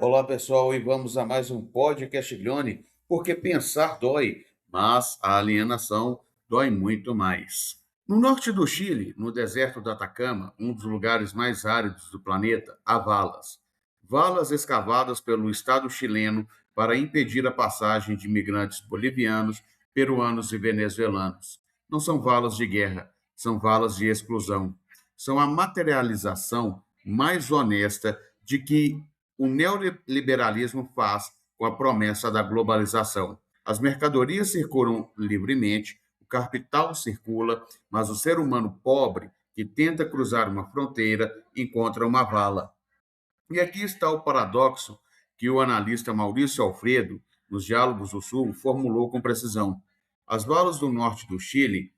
Olá, pessoal, e vamos a mais um podcast Glione, porque pensar dói, mas a alienação dói muito mais. No norte do Chile, no deserto do Atacama, um dos lugares mais áridos do planeta, há valas. Valas escavadas pelo Estado chileno para impedir a passagem de imigrantes bolivianos, peruanos e venezuelanos. Não são valas de guerra, são valas de exclusão. São a materialização mais honesta de que o neoliberalismo faz com a promessa da globalização. As mercadorias circulam livremente, o capital circula, mas o ser humano pobre que tenta cruzar uma fronteira encontra uma vala. E aqui está o paradoxo que o analista Maurício Alfredo, nos Diálogos do Sul, formulou com precisão. As valas do norte do Chile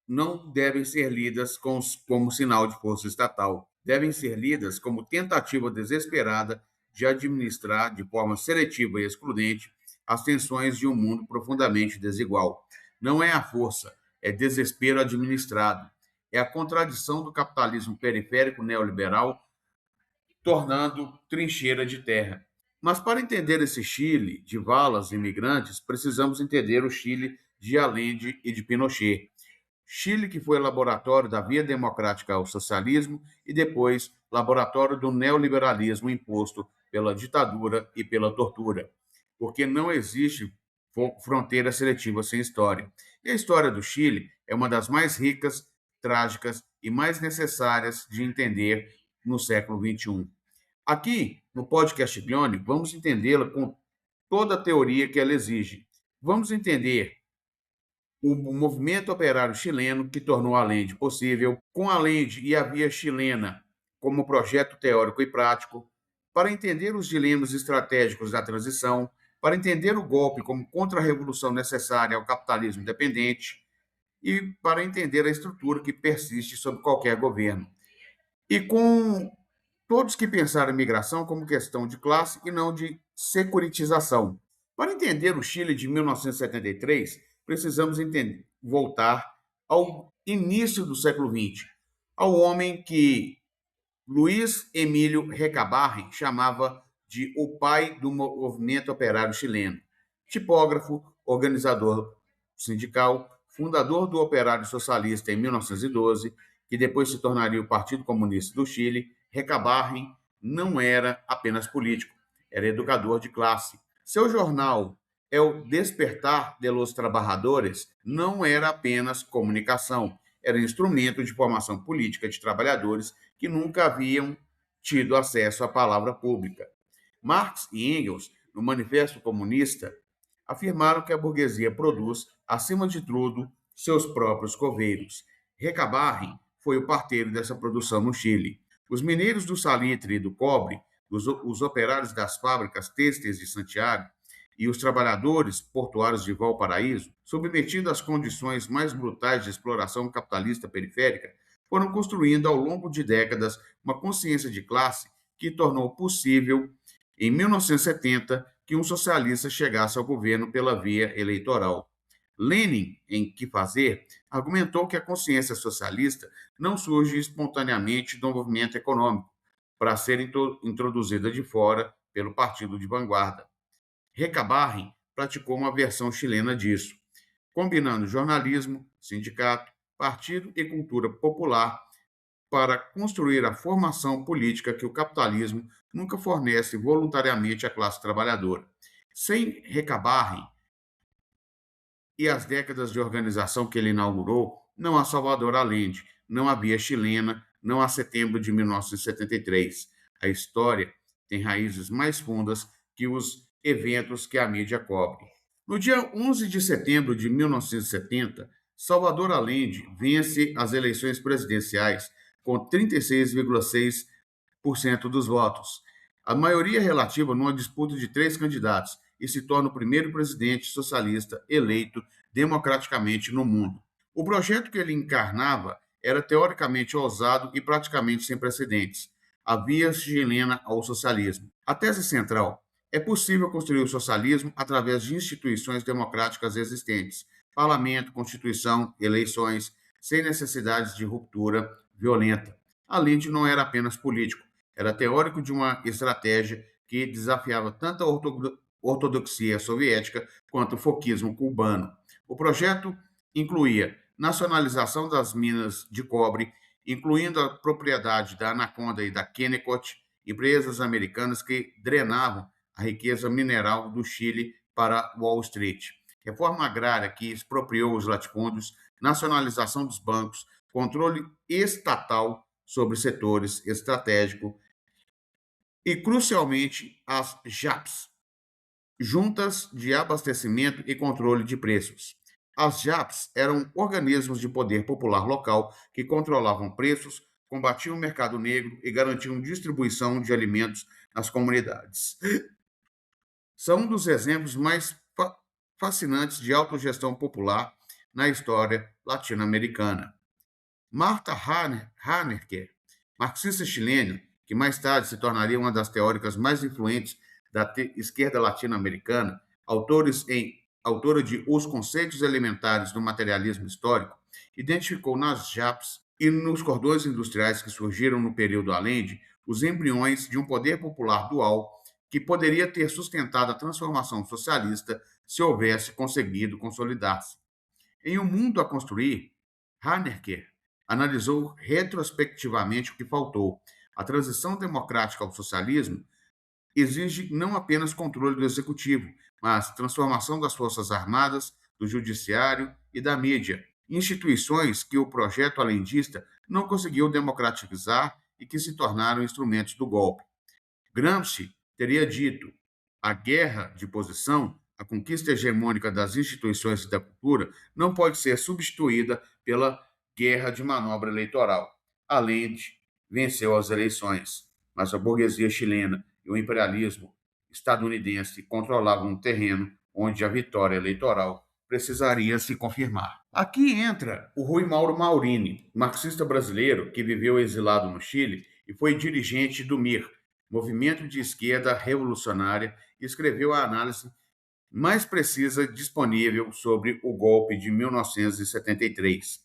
não devem ser lidas como sinal de força estatal. Devem ser lidas como tentativa desesperada de administrar de forma seletiva e excludente as tensões de um mundo profundamente desigual. Não é a força, é desespero administrado. É a contradição do capitalismo periférico neoliberal tornando trincheira de terra. Mas para entender esse Chile de valas imigrantes, precisamos entender o Chile de Allende e de Pinochet. Chile, que foi laboratório da via democrática ao socialismo e depois laboratório do neoliberalismo imposto pela ditadura e pela tortura, porque não existe fronteira seletiva sem história. E a história do Chile é uma das mais ricas, trágicas e mais necessárias de entender no século XXI. Aqui, no podcast Glione, vamos entendê-la com toda a teoria que ela exige. Vamos entender o movimento operário chileno que tornou a Allende possível, com a Allende e a via chilena como projeto teórico e prático, para entender os dilemas estratégicos da transição, para entender o golpe como contra-revolução necessária ao capitalismo independente e para entender a estrutura que persiste sob qualquer governo. E com todos que pensaram em migração como questão de classe e não de securitização. Para entender o Chile de 1973, precisamos voltar ao início do século XX, ao homem que Luiz Emílio Recabarren chamava de o pai do movimento operário chileno. Tipógrafo, organizador sindical, fundador do Operário Socialista em 1912, que depois se tornaria o Partido Comunista do Chile, Recabarren não era apenas político, era educador de classe. Seu jornal é o Despertar de los Trabajadores, não era apenas comunicação, era instrumento de formação política de trabalhadores que nunca haviam tido acesso à palavra pública. Marx e Engels, no Manifesto Comunista, afirmaram que a burguesia produz, acima de tudo, seus próprios coveiros. Recabarren foi o parteiro dessa produção no Chile. Os mineiros do salitre e do cobre, os operários das fábricas têxteis de Santiago e os trabalhadores portuários de Valparaíso, submetidos às condições mais brutais de exploração capitalista periférica, foram construindo ao longo de décadas uma consciência de classe que tornou possível, em 1970, que um socialista chegasse ao governo pela via eleitoral. Lenin, em Que Fazer, argumentou que a consciência socialista não surge espontaneamente do movimento econômico, para ser introduzida de fora pelo partido de vanguarda. Recabarren praticou uma versão chilena disso, combinando jornalismo, sindicato, partido e cultura popular para construir a formação política que o capitalismo nunca fornece voluntariamente à classe trabalhadora. Sem Recabarren e as décadas de organização que ele inaugurou, não há Salvador Allende, não havia chilena, não há setembro de 1973. A história tem raízes mais fundas que os eventos que a mídia cobre. No dia 11 de setembro de 1970, Salvador Allende vence as eleições presidenciais com 36,6% dos votos, a maioria relativa numa disputa de 3 candidatos, e se torna o primeiro presidente socialista eleito democraticamente no mundo. O projeto que ele encarnava era teoricamente ousado e praticamente sem precedentes. A via chilena ao socialismo. A tese central: é possível construir o socialismo através de instituições democráticas existentes, parlamento, constituição, eleições, sem necessidades de ruptura violenta. Allende não era apenas político, era teórico de uma estratégia que desafiava tanto a ortodoxia soviética quanto o foquismo cubano. O projeto incluía nacionalização das minas de cobre, incluindo a propriedade da Anaconda e da Kennecott, empresas americanas que drenavam a riqueza mineral do Chile para Wall Street. Reforma agrária que expropriou os latifúndios, nacionalização dos bancos, controle estatal sobre setores estratégicos e, crucialmente, as JAPs, Juntas de Abastecimento e Controle de Preços. As JAPs eram organismos de poder popular local que controlavam preços, combatiam o mercado negro e garantiam distribuição de alimentos nas comunidades. São um dos exemplos mais fascinantes de autogestão popular na história latino-americana. Marta Hanecker, marxista chilena, que mais tarde se tornaria uma das teóricas mais influentes da esquerda latino-americana, autora de Os Conceitos Elementares do Materialismo Histórico, identificou nas JAPs e nos cordões industriais que surgiram no período Allende os embriões de um poder popular dual que poderia ter sustentado a transformação socialista se houvesse conseguido consolidar-se. Em Um Mundo a Construir, Hanecker analisou retrospectivamente o que faltou. A transição democrática ao socialismo exige não apenas controle do executivo, mas transformação das forças armadas, do judiciário e da mídia, instituições que o projeto alendista não conseguiu democratizar e que se tornaram instrumentos do golpe. Gramsci teria dito: a guerra de posição, a conquista hegemônica das instituições e da cultura, não pode ser substituída pela guerra de manobra eleitoral. Allende venceu as eleições, mas a burguesia chilena e o imperialismo estadunidense controlavam um terreno onde a vitória eleitoral precisaria se confirmar. Aqui entra o Rui Mauro Maurini, marxista brasileiro que viveu exilado no Chile e foi dirigente do MIR, Movimento de Esquerda Revolucionária, e escreveu a análise mais precisa disponível sobre o golpe de 1973.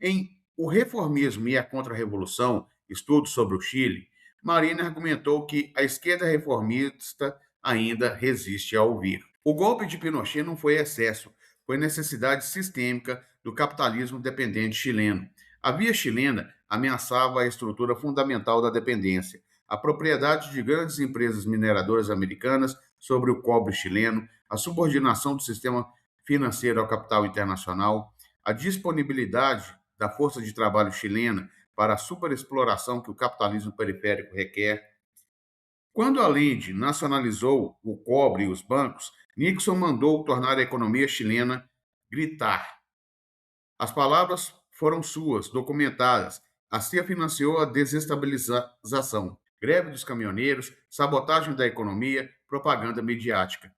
Em O Reformismo e a Contra-Revolução, estudo sobre o Chile, Marini argumentou que a esquerda reformista ainda resiste a ouvir. O golpe de Pinochet não foi excesso, foi necessidade sistêmica do capitalismo dependente chileno. A via chilena ameaçava a estrutura fundamental da dependência, a propriedade de grandes empresas mineradoras americanas sobre o cobre chileno, a subordinação do sistema financeiro ao capital internacional, a disponibilidade da força de trabalho chilena para a superexploração que o capitalismo periférico requer. Quando Allende nacionalizou o cobre e os bancos, Nixon mandou tornar a economia chilena gritar. As palavras foram suas, documentadas. A CIA financiou a desestabilização, greve dos caminhoneiros, sabotagem da economia, propaganda midiática.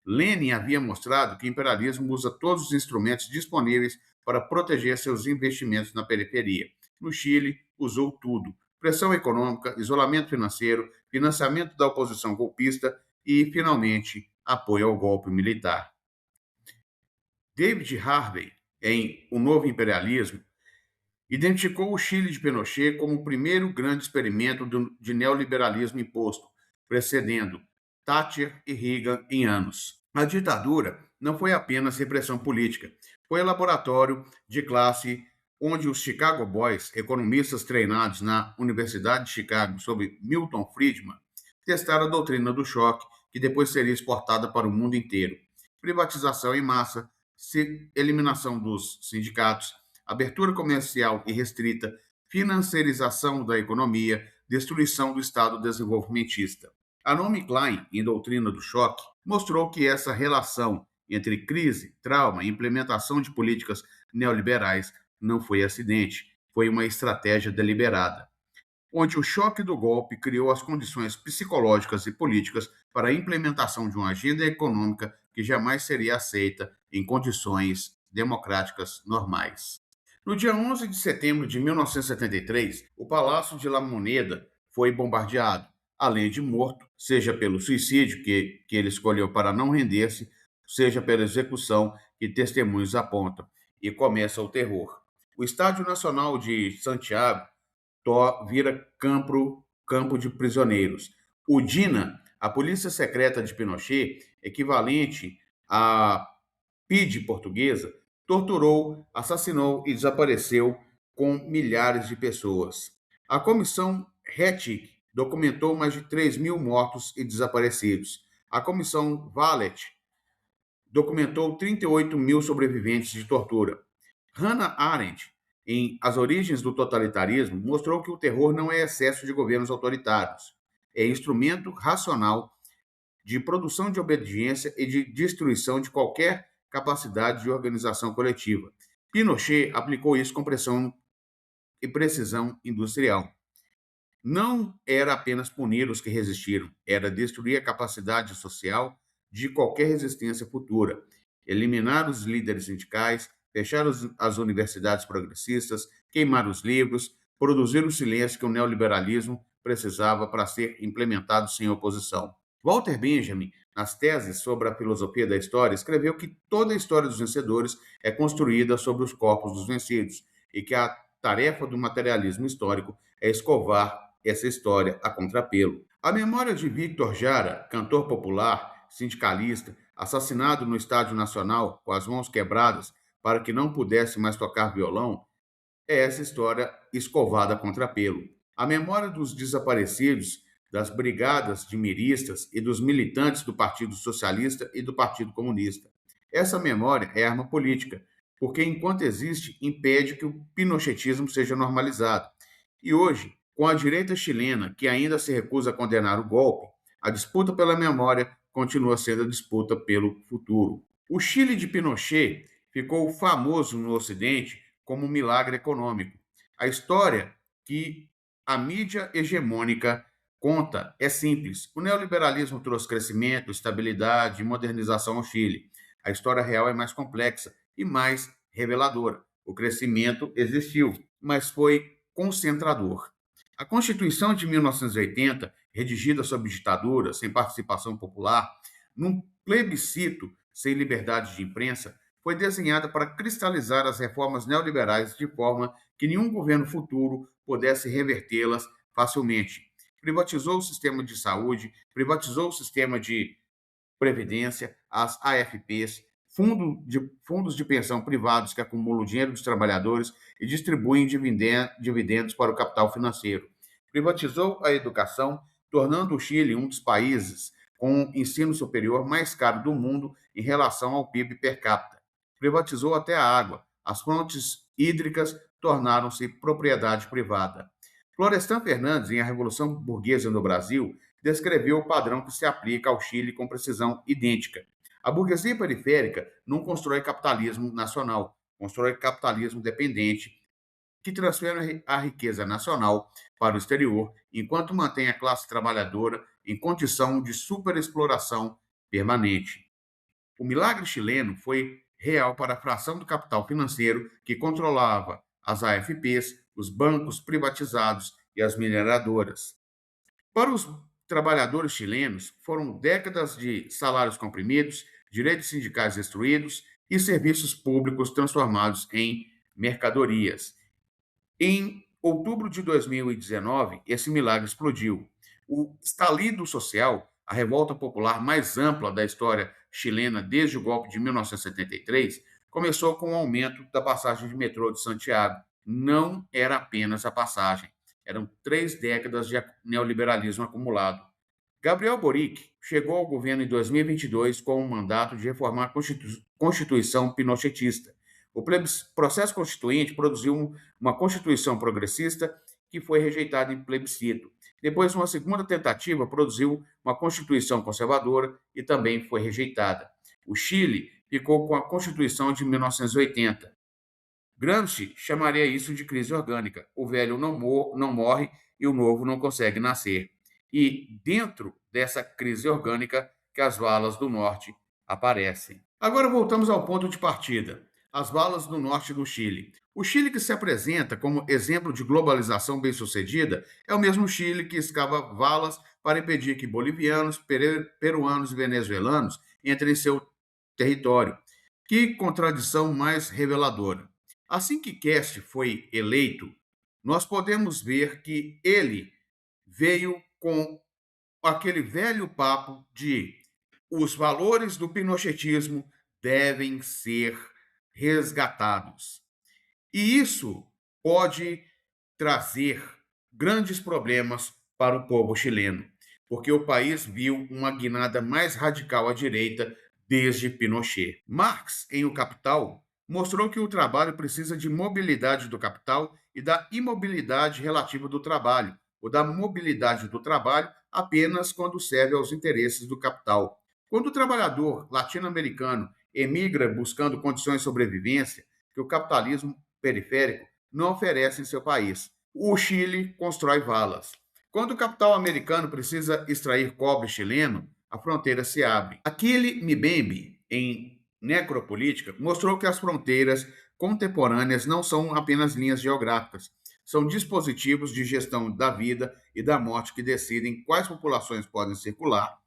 Lenin havia mostrado que o imperialismo usa todos os instrumentos disponíveis para proteger seus investimentos na periferia. No Chile, usou tudo: pressão econômica, isolamento financeiro, financiamento da oposição golpista e, finalmente, apoio ao golpe militar. David Harvey, em O Novo Imperialismo, identificou o Chile de Pinochet como o primeiro grande experimento de neoliberalismo imposto, precedendo Thatcher e Reagan em anos. A ditadura não foi apenas repressão política, foi laboratório de classe onde os Chicago Boys, economistas treinados na Universidade de Chicago sob Milton Friedman, testaram a doutrina do choque, que depois seria exportada para o mundo inteiro. Privatização em massa, eliminação dos sindicatos, abertura comercial irrestrita, financiarização da economia, destruição do Estado desenvolvimentista. A Naomi Klein, em Doutrina do Choque, mostrou que essa relação entre crise, trauma e implementação de políticas neoliberais não foi acidente, foi uma estratégia deliberada, onde o choque do golpe criou as condições psicológicas e políticas para a implementação de uma agenda econômica que jamais seria aceita em condições democráticas normais. No dia 11 de setembro de 1973, o Palácio de La Moneda foi bombardeado, além de morto, seja pelo suicídio que ele escolheu para não render-se, seja pela execução que testemunhos apontam, e começa o terror. O Estádio Nacional de Santiago vira campo de prisioneiros. O DINA A polícia secreta de Pinochet, equivalente à PIDE portuguesa, torturou, assassinou e desapareceu com milhares de pessoas. A comissão Rettig documentou mais de 3.000 mortos e desaparecidos. A comissão Vallet documentou 38.000 sobreviventes de tortura. Hannah Arendt, em As Origens do Totalitarismo, mostrou que o terror não é excesso de governos autoritários, é instrumento racional de produção de obediência e de destruição de qualquer capacidade de organização coletiva. Pinochet aplicou isso com pressão e precisão industrial. Não era apenas punir os que resistiram, era destruir a capacidade social de qualquer resistência futura, eliminar os líderes sindicais, fechar as universidades progressistas, queimar os livros, produzir o silêncio que o neoliberalismo precisava para ser implementado sem oposição. Walter Benjamin, nas teses sobre a filosofia da história, escreveu que toda a história dos vencedores é construída sobre os corpos dos vencidos e que a tarefa do materialismo histórico é escovar essa história a contrapelo. A memória de Victor Jara, cantor popular, sindicalista, assassinado no Estádio Nacional com as mãos quebradas para que não pudesse mais tocar violão, é essa história escovada a contrapelo. A memória dos desaparecidos, das brigadas de miristas e dos militantes do Partido Socialista e do Partido Comunista. Essa memória é arma política, porque enquanto existe, impede que o pinochetismo seja normalizado. E hoje, com a direita chilena, que ainda se recusa a condenar o golpe, a disputa pela memória continua sendo a disputa pelo futuro. O Chile de Pinochet ficou famoso no Ocidente como um milagre econômico. A história que a mídia hegemônica conta é simples. O neoliberalismo trouxe crescimento, estabilidade e modernização ao Chile. A história real é mais complexa e mais reveladora. O crescimento existiu, mas foi concentrador. A Constituição de 1980, redigida sob ditadura, sem participação popular, num plebiscito sem liberdade de imprensa, foi desenhada para cristalizar as reformas neoliberais de forma que nenhum governo futuro pudesse revertê-las facilmente. Privatizou o sistema de saúde, privatizou o sistema de previdência, as AFPs, fundos de pensão privados que acumulam dinheiro dos trabalhadores e distribuem dividendos para o capital financeiro. Privatizou a educação, tornando o Chile um dos países com ensino superior mais caro do mundo em relação ao PIB per capita. Privatizou até a água. As fontes hídricas tornaram-se propriedade privada. Florestan Fernandes, em A Revolução Burguesa no Brasil, descreveu o padrão que se aplica ao Chile com precisão idêntica. A burguesia periférica não constrói capitalismo nacional, constrói capitalismo dependente, que transfere a riqueza nacional para o exterior, enquanto mantém a classe trabalhadora em condição de superexploração permanente. O milagre chileno foi real para a fração do capital financeiro que controlava as AFPs, os bancos privatizados e as mineradoras. Para os trabalhadores chilenos, foram décadas de salários comprimidos, direitos sindicais destruídos e serviços públicos transformados em mercadorias. Em outubro de 2019, esse milagre explodiu. O estalido social, a revolta popular mais ampla da história chilena desde o golpe de 1973, começou com o aumento da passagem de metrô de Santiago. Não era apenas a passagem, eram 3 décadas de neoliberalismo acumulado. Gabriel Boric chegou ao governo em 2022 com o mandato de reformar a Constituição pinochetista. O processo constituinte produziu uma Constituição progressista que foi rejeitada em plebiscito. Depois, uma segunda tentativa produziu uma Constituição conservadora e também foi rejeitada. O Chile ficou com a Constituição de 1980. Gramsci chamaria isso de crise orgânica. O velho não morre e o novo não consegue nascer. E dentro dessa crise orgânica que as valas do norte aparecem. Agora voltamos ao ponto de partida. As valas do norte do Chile. O Chile que se apresenta como exemplo de globalização bem-sucedida é o mesmo Chile que escava valas para impedir que bolivianos, peruanos e venezuelanos entrem em seu território. Que contradição mais reveladora. Assim que Kast foi eleito, nós podemos ver que ele veio com aquele velho papo de os valores do pinochetismo devem ser resgatados. E isso pode trazer grandes problemas para o povo chileno, porque o país viu uma guinada mais radical à direita desde Pinochet. Marx, em O Capital, mostrou que o trabalho precisa de mobilidade do capital e da imobilidade relativa do trabalho, ou da mobilidade do trabalho apenas quando serve aos interesses do capital. Quando o trabalhador latino-americano emigra buscando condições de sobrevivência que o capitalismo periférico não oferece em seu país, o Chile constrói valas. Quando o capital americano precisa extrair cobre chileno, a fronteira se abre. Achille Mbembe, em Necropolítica, mostrou que as fronteiras contemporâneas não são apenas linhas geográficas, são dispositivos de gestão da vida e da morte que decidem quais populações podem circular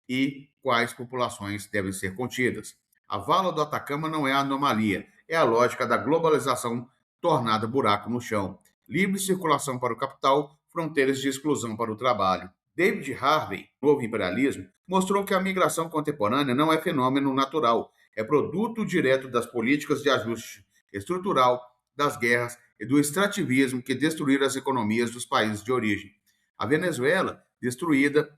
e quais populações devem ser contidas. A vala do Atacama não é a anomalia, é a lógica da globalização tornada buraco no chão. Livre circulação para o capital, fronteiras de exclusão para o trabalho. David Harvey, Novo Imperialismo, mostrou que a migração contemporânea não é fenômeno natural, é produto direto das políticas de ajuste estrutural, das guerras e do extrativismo que destruíram as economias dos países de origem. A Venezuela, destruída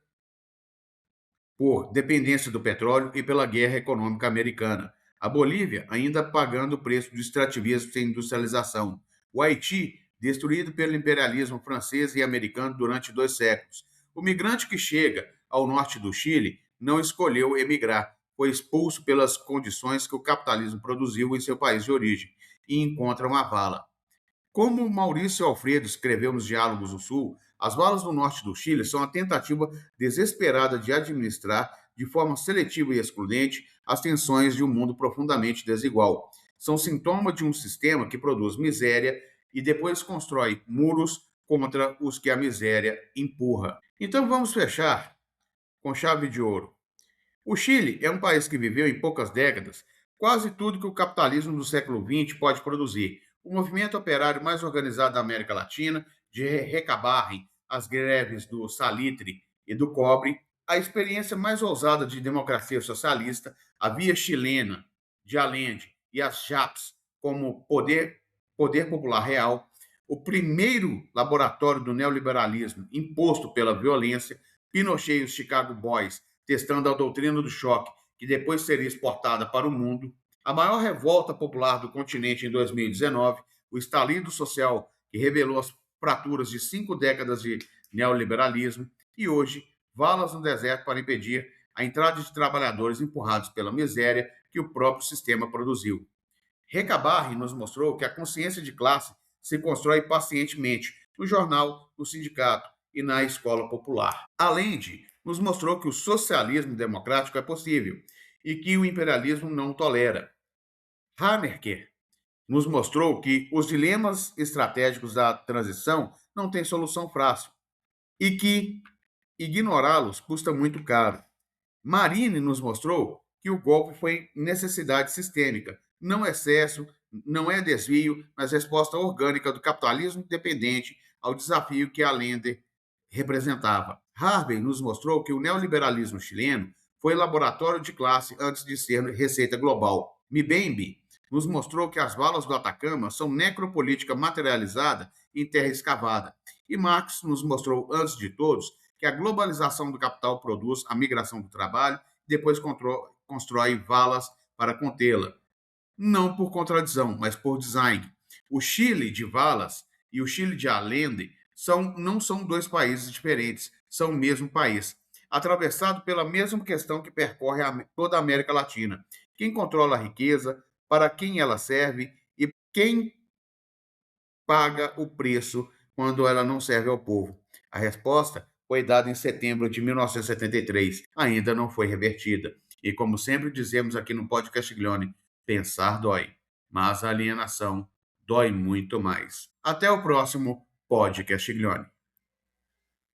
por dependência do petróleo e pela guerra econômica americana. A Bolívia ainda pagando o preço do extrativismo sem industrialização. O Haiti, destruído pelo imperialismo francês e americano durante 2 séculos. O migrante que chega ao norte do Chile não escolheu emigrar, foi expulso pelas condições que o capitalismo produziu em seu país de origem e encontra uma vala. Como Maurício Alfredo escreveu nos Diálogos do Sul, as valas do norte do Chile são a tentativa desesperada de administrar, de forma seletiva e excludente, as tensões de um mundo profundamente desigual. São sintoma de um sistema que produz miséria e depois constrói muros contra os que a miséria empurra. Então vamos fechar com chave de ouro. O Chile é um país que viveu em poucas décadas quase tudo que o capitalismo do século XX pode produzir. O movimento operário mais organizado da América Latina, de recabarem as greves do salitre e do cobre, a experiência mais ousada de democracia socialista, a via chilena de Allende e as chapas como poder popular real, o primeiro laboratório do neoliberalismo imposto pela violência, Pinochet e os Chicago Boys testando a doutrina do choque, que depois seria exportada para o mundo, a maior revolta popular do continente em 2019, o estalido social que revelou as fraturas de 5 décadas de neoliberalismo, e hoje, valas no deserto para impedir a entrada de trabalhadores empurrados pela miséria que o próprio sistema produziu. Recabarren nos mostrou que a consciência de classe se constrói pacientemente no jornal, no sindicato e na escola popular. Além de nos mostrou que o socialismo democrático é possível e que o imperialismo não tolera. Hamerker nos mostrou que os dilemas estratégicos da transição não têm solução fácil e que ignorá-los custa muito caro. Marini nos mostrou que o golpe foi necessidade sistêmica, não excesso, não é desvio, mas resposta orgânica do capitalismo dependente ao desafio que a Allende representava. Harvey nos mostrou que o neoliberalismo chileno foi laboratório de classe antes de ser receita global. Mbembe nos mostrou que as valas do Atacama são necropolítica materializada em terra escavada. E Marx nos mostrou, antes de todos, que a globalização do capital produz a migração do trabalho e depois constrói valas para contê-la. Não por contradição, mas por design. O Chile de Valas e o Chile de Allende não são 2 países diferentes, são o mesmo país, atravessado pela mesma questão que percorre toda a América Latina. Quem controla a riqueza, para quem ela serve e quem paga o preço quando ela não serve ao povo. A resposta foi dada em setembro de 1973, ainda não foi revertida. E como sempre dizemos aqui no podcast Glione, pensar dói, mas a alienação dói muito mais. Até o próximo podcast Glione.